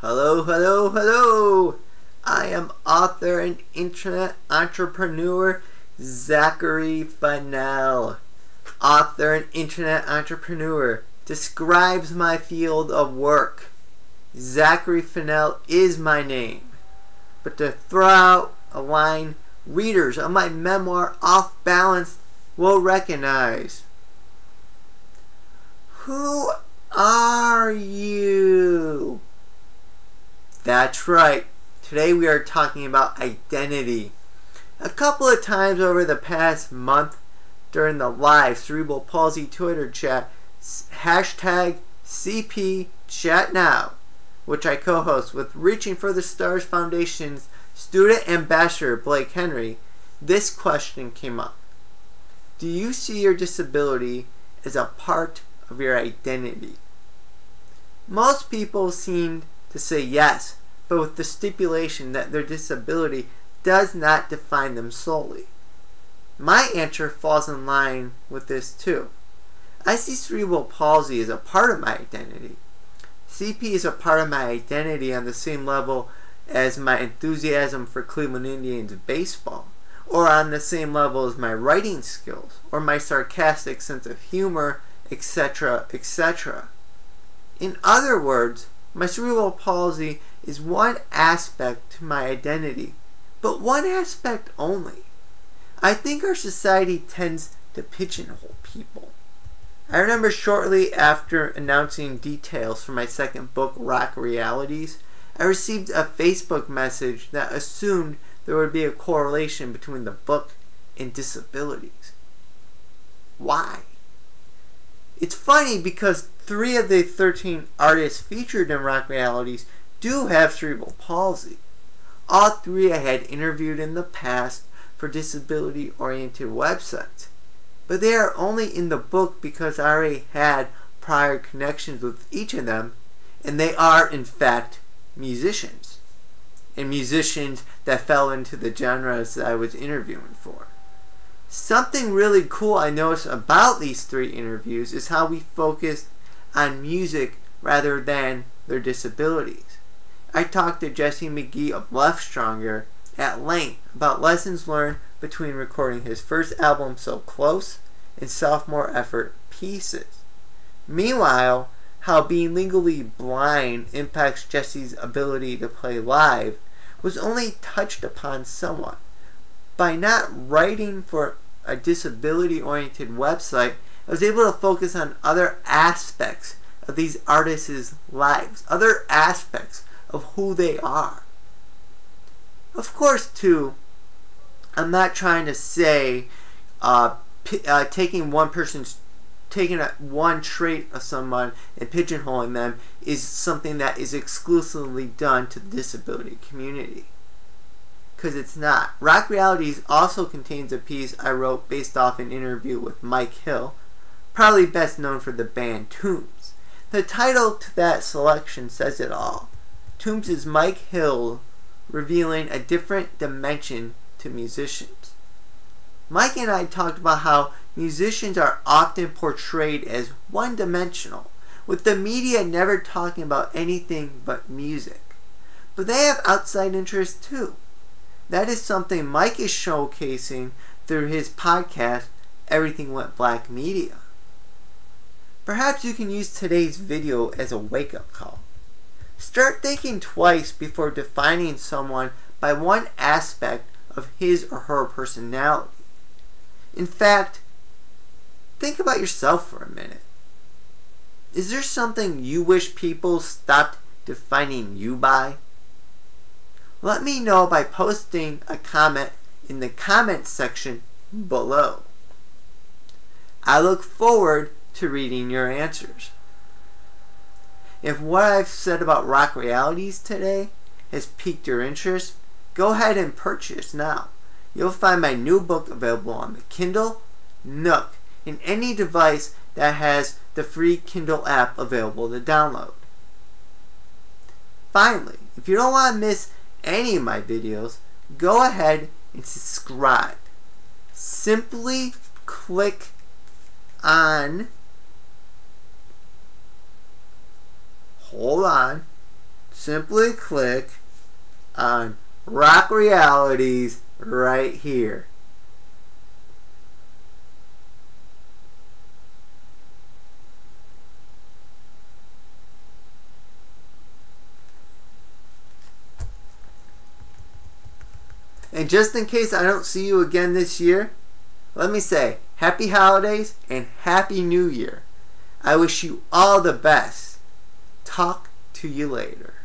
Hello, hello, hello! I am author and internet entrepreneur Zachary Fenell. Author and internet entrepreneur describes my field of work. Zachary Fenell is my name. But to throw out a line readers of my memoir Off Balance will recognize. Who are you? That's right. Today we are talking about identity. A couple of times over the past month during the live Cerebral Palsy Twitter chat, hashtag CP Chat Now, which I co-host with Reaching for the Stars Foundation's student ambassador Blake Henry, this question came up. Do you see your disability as a part of your identity? Most people seem to say yes, but with the stipulation that their disability does not define them solely. My answer falls in line with this too. I see cerebral palsy as a part of my identity. CP is a part of my identity on the same level as my enthusiasm for Cleveland Indians baseball, or on the same level as my writing skills, or my sarcastic sense of humor, etc., etc. In other words, my cerebral palsy is one aspect to my identity, but one aspect only. I think our society tends to pigeonhole people. I remember shortly after announcing details for my second book, Rock Realities, I received a Facebook message that assumed there would be a correlation between the book and disabilities. Why? It's funny because 3 of the 13 artists featured in Rock Realities do have cerebral palsy. All 3 I had interviewed in the past for disability-oriented websites. But they are only in the book because I already had prior connections with each of them, and they are, in fact, musicians. And musicians that fell into the genres that I was interviewing for. Something really cool I noticed about these 3 interviews is how we focused on music rather than their disabilities. I talked to Jesse McGee of Left Stronger at length about lessons learned between recording his first album So Close and sophomore effort Pieces. Meanwhile, how being legally blind impacts Jesse's ability to play live was only touched upon somewhat. By not writing for a disability-oriented website, I was able to focus on other aspects of these artists' lives, other aspects of who they are. Of course, too, I'm not trying to say taking one trait of someone and pigeonholing them is something that is exclusively done to the disability community. Because it's not. Rock Realities also contains a piece I wrote based off an interview with Mike Hill, probably best known for the band Tombs. The title to that selection says it all. Tombs is Mike Hill revealing a different dimension to musicians. Mike and I talked about how musicians are often portrayed as one-dimensional, with the media never talking about anything but music. But they have outside interests too. That is something Mike is showcasing through his podcast, Everything Went Black Media. Perhaps you can use today's video as a wake-up call. Start thinking twice before defining someone by one aspect of his or her personality. In fact, think about yourself for a minute. Is there something you wish people stopped defining you by? Let me know by posting a comment in the comments section below. I look forward to reading your answers. If what I've said about Rock Realities today has piqued your interest, go ahead and purchase now. You'll find my new book available on the Kindle, Nook, and any device that has the free Kindle app available to download. Finally, if you don't want to miss any of my videos, go ahead and subscribe. Simply click on, hold on, simply click on Rock Realities right here. And just in case I don't see you again this year, let me say Happy Holidays and Happy New Year. I wish you all the best. Talk to you later.